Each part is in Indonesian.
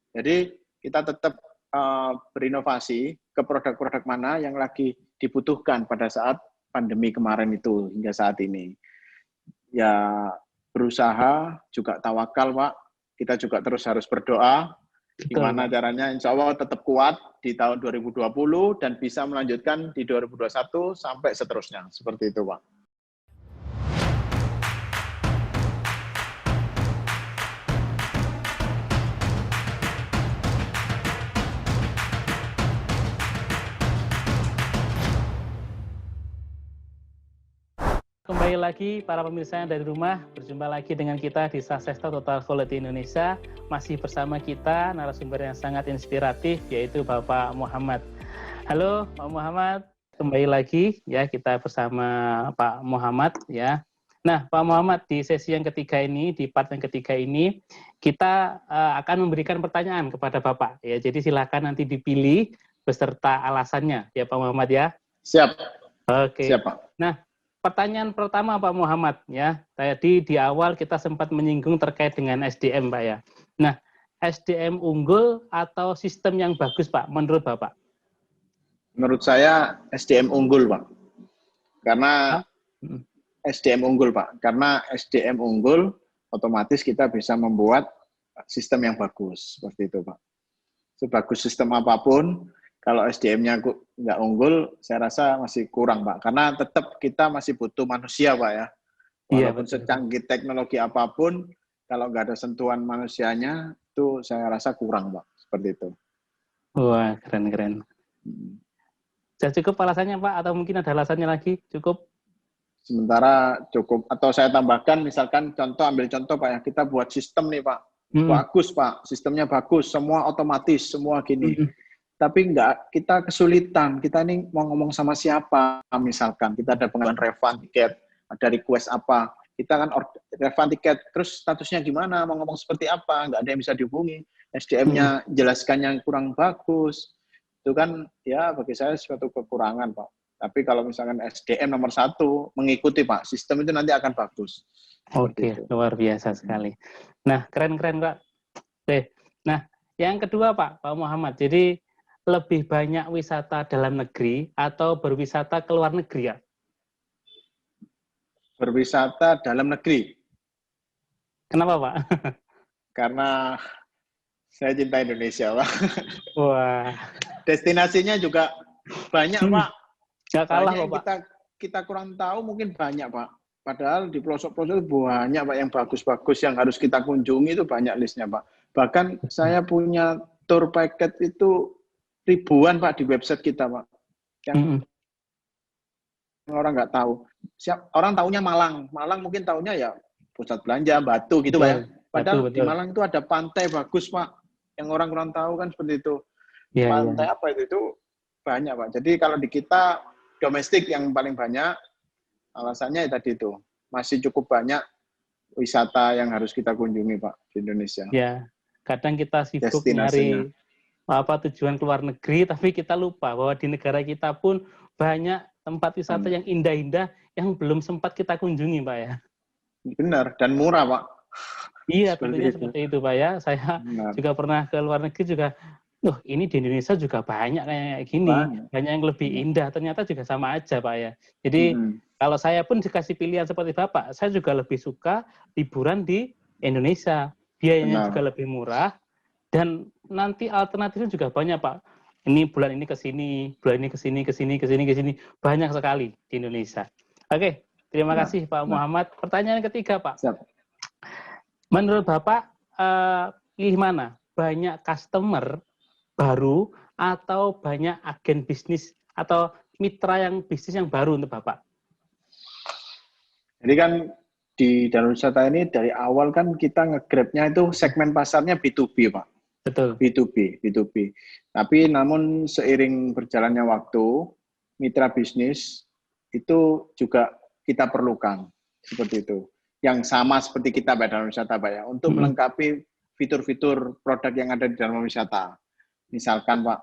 Jadi kita tetap berinovasi ke produk-produk mana yang lagi dibutuhkan pada saat pandemi kemarin itu hingga saat ini. Ya berusaha, juga tawakal Pak. Kita juga terus harus berdoa. Betul, Gimana Pak. caranya insya Allah tetap kuat di tahun 2020 dan bisa melanjutkan di 2021 sampai seterusnya. Seperti itu Pak. Kembali lagi para pemirsa yang dari rumah, berjumpa lagi dengan kita di Successful Total Quality Indonesia. Masih bersama kita narasumber yang sangat inspiratif, yaitu Bapak Muhammad. Halo Pak Muhammad, kembali lagi ya kita bersama Pak Muhammad ya. Nah Pak Muhammad, di sesi yang ketiga ini, di part yang ketiga ini, kita akan memberikan pertanyaan kepada Bapak ya. Jadi silakan nanti dipilih beserta alasannya ya Pak Muhammad ya. Siap. Oke. Siap Pak. Nah, pertanyaan pertama Pak Muhammad ya, tadi di awal kita sempat menyinggung terkait dengan SDM Pak ya. Nah, SDM unggul atau sistem yang bagus Pak menurut Bapak? Menurut saya SDM unggul Pak. Karena SDM unggul Pak. Karena SDM unggul otomatis kita bisa membuat sistem yang bagus seperti itu Pak. Sebagus sistem apapun, kalau SDM-nya nggak unggul, saya rasa masih kurang, Pak. Karena tetap kita masih butuh manusia, Pak, ya. Walaupun Iya, secanggih teknologi apapun, kalau nggak ada sentuhan manusianya, itu saya rasa kurang, Pak. Seperti itu. Wah, keren-keren. Sudah cukup alasannya, Pak? Atau mungkin ada alasannya lagi? Cukup? Sementara cukup. Atau saya tambahkan, misalkan ambil contoh, Pak, ya. Kita buat sistem nih, Pak. Bagus, Pak. Sistemnya bagus. Semua otomatis, semua gini. Tapi kita kesulitan, kita ini mau ngomong sama siapa, misalkan kita ada pengajuan refund tiket, ada request apa, kita kan refund tiket, terus statusnya gimana, mau ngomong seperti apa, nggak ada yang bisa dihubungi, SDM-nya jelaskannya kurang bagus, itu kan ya bagi saya suatu kekurangan Pak. Tapi kalau misalkan SDM nomor 1, mengikuti Pak, sistem itu nanti akan bagus. Oke, luar biasa sekali. Nah, keren-keren Pak. Oke. Nah, yang kedua Pak Muhammad, jadi lebih banyak wisata dalam negeri atau berwisata ke luar negeri ya? Berwisata dalam negeri. Kenapa Pak? Karena saya cinta Indonesia Pak. Wah. Destinasinya juga banyak Pak. Gak kalah banyak loh Pak. Kita kurang tahu mungkin banyak Pak. Padahal di pelosok-pelosok banyak Pak yang bagus-bagus yang harus kita kunjungi itu banyak listnya Pak. Bahkan saya punya tour packet itu ribuan Pak di website kita Pak. Yang orang nggak tahu. Orang taunya Malang. Malang mungkin taunya ya pusat belanja, Batu gitu Pak ya. Padahal betul. di Malang itu ada pantai bagus Pak. Yang orang kurang tahu kan seperti itu. Ya, Pantai apa itu banyak Pak. Jadi kalau di kita domestik yang paling banyak, alasannya tadi itu. Masih cukup banyak wisata yang harus kita kunjungi Pak di Indonesia. Ya, kadang kita sibuk nyari tujuan ke luar negeri, tapi kita lupa bahwa di negara kita pun banyak tempat wisata yang indah-indah yang belum sempat kita kunjungi Pak ya. Benar, dan murah Pak. Iya, tentunya seperti itu Pak ya. Saya juga pernah ke luar negeri juga, ini di Indonesia juga banyak kayak gini, banyak yang lebih indah, ternyata juga sama aja Pak ya. Jadi kalau saya pun dikasih pilihan seperti Bapak, saya juga lebih suka liburan di Indonesia. Biayanya juga lebih murah, dan nanti alternatifnya juga banyak Pak. Ini bulan ini ke sini, bulan ini ke sini, ke sini, ke sini, ke sini. Banyak sekali di Indonesia. Oke, terima kasih Pak Muhammad. Pertanyaan ketiga Pak. Menurut Bapak, pilih mana? Banyak customer baru atau banyak agen bisnis atau mitra yang bisnis yang baru untuk Bapak? Jadi kan di Danau Wisata ini dari awal kan kita nge-grab-nya itu segmen pasarnya B2B Pak. Betul. B2B. Tapi namun seiring berjalannya waktu, mitra bisnis itu juga kita perlukan seperti itu. Yang sama seperti kita Pak Danau Wisata Pak ya, untuk melengkapi fitur-fitur produk yang ada di Danau Wisata. Misalkan Pak,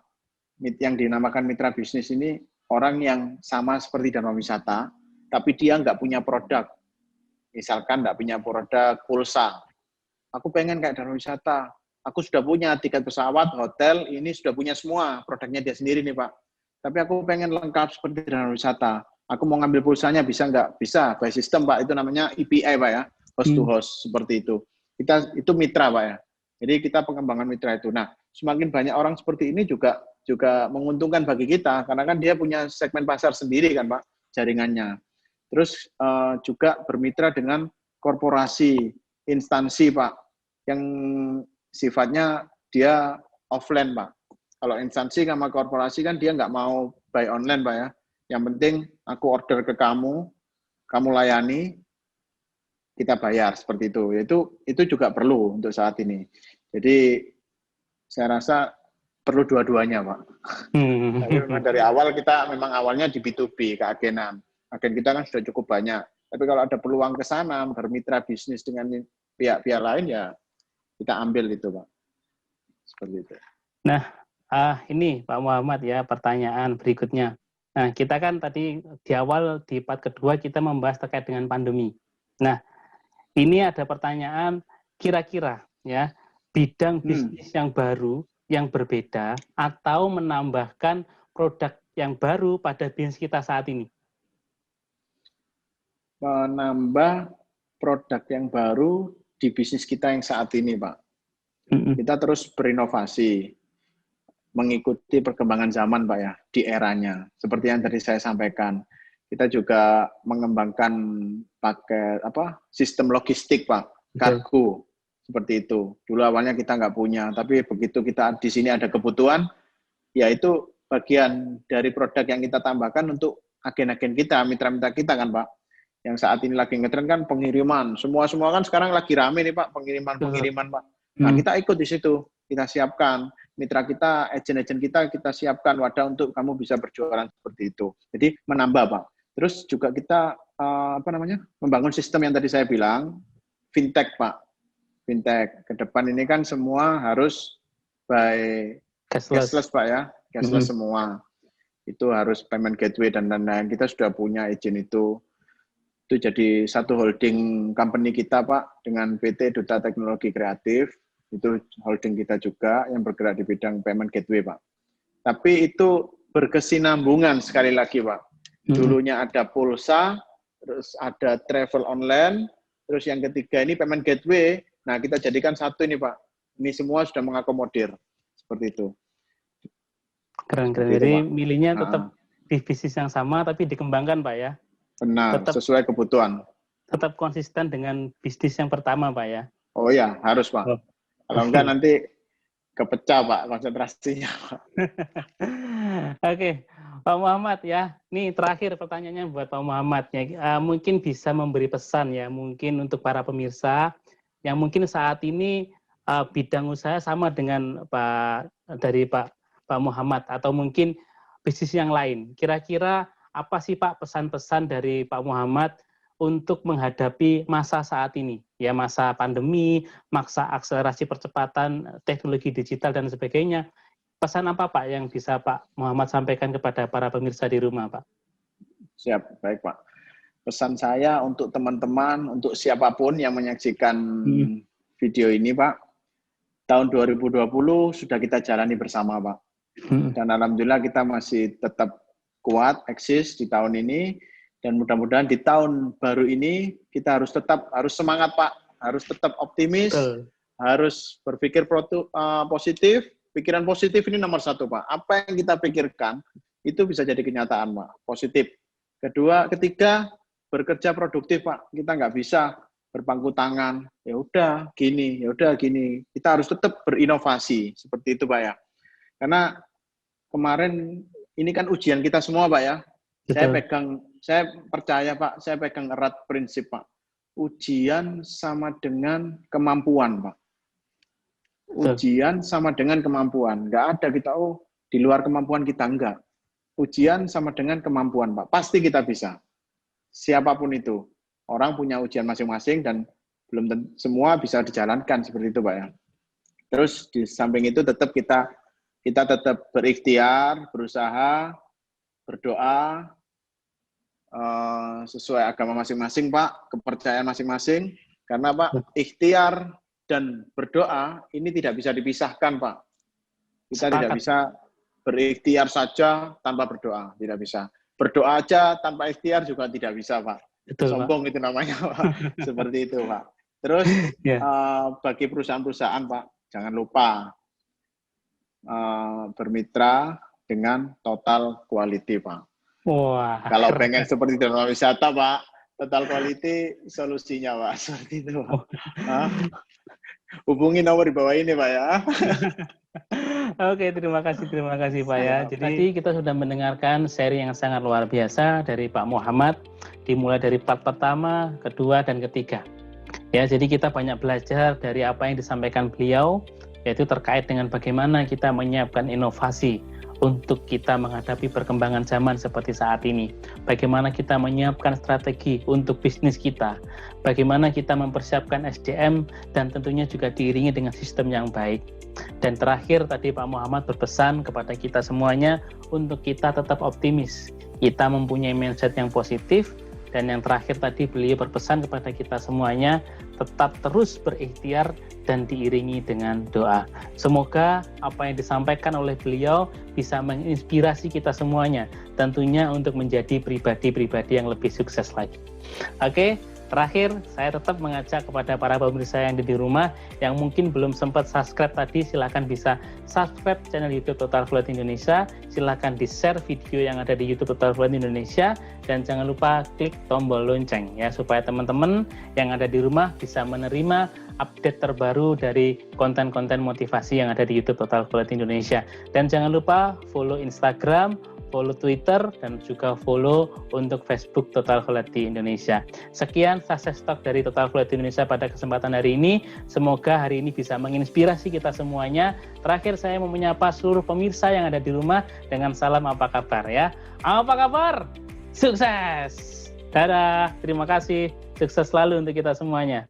yang dinamakan mitra bisnis ini orang yang sama seperti Danau Wisata, tapi dia nggak punya produk. Misalkan nggak punya produk pulsa. Aku pengen kayak Danau Wisata, aku sudah punya tiket pesawat, hotel, ini sudah punya semua produknya dia sendiri nih Pak. Tapi aku pengen lengkap seperti dengan wisata. Aku mau ngambil pulsanya bisa nggak? Bisa, by system Pak. Itu namanya EPI Pak ya, host to host seperti itu. Itu mitra Pak ya. Jadi kita pengembangan mitra itu. Nah, semakin banyak orang seperti ini juga menguntungkan bagi kita karena kan dia punya segmen pasar sendiri kan Pak, jaringannya. Terus juga bermitra dengan korporasi, instansi Pak, yang sifatnya dia offline Pak. Kalau instansi sama korporasi kan dia nggak mau buy online Pak ya. Yang penting aku order ke kamu layani, kita bayar seperti itu. Itu juga perlu untuk saat ini. Jadi saya rasa perlu dua-duanya Pak. Tapi memang dari awal kita memang awalnya di B2B, keagenan. Agen kita kan sudah cukup banyak. Tapi kalau ada peluang ke sana, bermitra bisnis dengan pihak-pihak lain, ya kita ambil itu Pak. Seperti itu. Nah, ini Pak Muhammad ya, pertanyaan berikutnya. Nah, kita kan tadi di awal, di part kedua, kita membahas terkait dengan pandemi. Nah, ini ada pertanyaan, kira-kira ya, bidang bisnis yang baru, yang berbeda, atau menambahkan produk yang baru pada bisnis kita saat ini? Menambah produk yang baru di bisnis kita yang saat ini, Pak. Kita terus berinovasi, mengikuti perkembangan zaman, Pak ya, di eranya. Seperti yang tadi saya sampaikan, kita juga mengembangkan pakai sistem logistik, Pak, kargo, seperti itu. Dulu awalnya kita nggak punya, tapi begitu kita di sini ada kebutuhan, ya itu bagian dari produk yang kita tambahkan untuk agen-agen kita, mitra-mitra kita kan, Pak. Yang saat ini lagi ngetren kan pengiriman. Semua kan sekarang lagi rame nih Pak, pengiriman Pak. Nah, kita ikut di situ. Kita siapkan mitra kita, agen-agen kita siapkan wadah untuk kamu bisa berjualan seperti itu. Jadi menambah Pak. Terus juga kita membangun sistem yang tadi saya bilang, fintech Pak. Fintech. Ke depan ini kan semua harus by cashless Pak ya. Cashless semua. Itu harus payment gateway dan lain-lain. Kita sudah punya izin itu. Itu jadi satu holding company kita Pak dengan PT Duta Teknologi Kreatif, itu holding kita juga yang bergerak di bidang payment gateway Pak. Tapi itu berkesinambungan sekali lagi Pak. Dulunya ada pulsa, terus ada travel online, terus yang ketiga ini payment gateway. Nah kita jadikan satu ini Pak. Ini semua sudah mengakomodir seperti itu. Keren. Jadi milihnya tetap di bisnis yang sama tapi dikembangkan Pak ya. Benar, sesuai kebutuhan. Tetap konsisten dengan bisnis yang pertama, Pak ya? Oh ya, harus Pak. Kalau enggak nanti kepecah Pak konsentrasinya Pak. Oke, Pak Muhammad ya. Ini terakhir pertanyaannya buat Pak Muhammad ya. Mungkin bisa memberi pesan ya, mungkin untuk para pemirsa yang mungkin saat ini bidang usaha sama dengan Pak Muhammad atau mungkin bisnis yang lain. Kira-kira apa sih Pak pesan-pesan dari Pak Muhammad untuk menghadapi masa saat ini? Ya masa pandemi, masa akselerasi percepatan teknologi digital dan sebagainya. Pesan apa Pak yang bisa Pak Muhammad sampaikan kepada para pemirsa di rumah Pak? Siap, baik Pak. Pesan saya untuk teman-teman, untuk siapapun yang menyaksikan video ini Pak, tahun 2020 sudah kita jalani bersama Pak. Dan alhamdulillah kita masih tetap kuat, eksis di tahun ini, dan mudah-mudahan di tahun baru ini kita harus semangat Pak, harus tetap optimis, harus berpikir positif, pikiran positif ini nomor satu Pak. Apa yang kita pikirkan itu bisa jadi kenyataan Pak, positif. Ketiga, bekerja produktif Pak, kita nggak bisa berpangku tangan, ya udah gini, kita harus tetap berinovasi, seperti itu Pak ya. Karena kemarin ini kan ujian kita semua Pak ya. Saya percaya Pak, saya pegang erat prinsip Pak. Ujian sama dengan kemampuan Pak. Ujian sama dengan kemampuan. Nggak ada kita, di luar kemampuan kita, enggak. Ujian sama dengan kemampuan Pak. Pasti kita bisa. Siapapun itu. Orang punya ujian masing-masing dan belum tentu semua bisa dijalankan seperti itu Pak ya. Terus di samping itu tetap kita tetap berikhtiar, berusaha, berdoa, sesuai agama masing-masing Pak, kepercayaan masing-masing. Karena Pak, ikhtiar dan berdoa ini tidak bisa dipisahkan, Pak. Kita tidak bisa berikhtiar saja tanpa berdoa, tidak bisa. Berdoa aja tanpa ikhtiar juga tidak bisa, Pak. Betul, sombong Pak. Itu namanya, Pak. Seperti itu, Pak. Terus bagi perusahaan-perusahaan, Pak, jangan lupa bermitra dengan Total Quality, Pak. Wah. Kalau pengen seperti Dharma Wisata, Pak, Total Quality solusinya, Pak. Seperti itu, Pak. Hubungi nomor di bawah ini, Pak ya. Oke, terima kasih Pak ya. Jadi kita sudah mendengarkan seri yang sangat luar biasa dari Pak Muhammad, dimulai dari part pertama, kedua, dan ketiga. Ya, jadi kita banyak belajar dari apa yang disampaikan beliau, yaitu terkait dengan bagaimana kita menyiapkan inovasi untuk kita menghadapi perkembangan zaman seperti saat ini. Bagaimana kita menyiapkan strategi untuk bisnis kita, bagaimana kita mempersiapkan SDM, dan tentunya juga diiringi dengan sistem yang baik. Dan terakhir tadi Pak Muhammad berpesan kepada kita semuanya untuk kita tetap optimis, kita mempunyai mindset yang positif. Dan yang terakhir tadi beliau berpesan kepada kita semuanya tetap terus berikhtiar dan diiringi dengan doa. Semoga apa yang disampaikan oleh beliau bisa menginspirasi kita semuanya, tentunya untuk menjadi pribadi-pribadi yang lebih sukses lagi. Oke, terakhir saya tetap mengajak kepada para pemirsa yang ada di rumah yang mungkin belum sempat subscribe tadi, silakan bisa subscribe channel YouTube Total Fluent Indonesia, silakan di-share video yang ada di YouTube Total Fluent Indonesia, dan jangan lupa klik tombol lonceng ya supaya teman-teman yang ada di rumah bisa menerima update terbaru dari konten-konten motivasi yang ada di YouTube Total Fluent Indonesia. Dan jangan lupa follow Instagram, follow Twitter, dan juga follow untuk Facebook Total Fluent Indonesia. Sekian Success Talk dari Total Fluent Indonesia pada kesempatan hari ini. Semoga hari ini bisa menginspirasi kita semuanya. Terakhir saya mau menyapa seluruh pemirsa yang ada di rumah dengan salam apa kabar ya. Apa kabar? Sukses! Dadah, terima kasih. Sukses selalu untuk kita semuanya.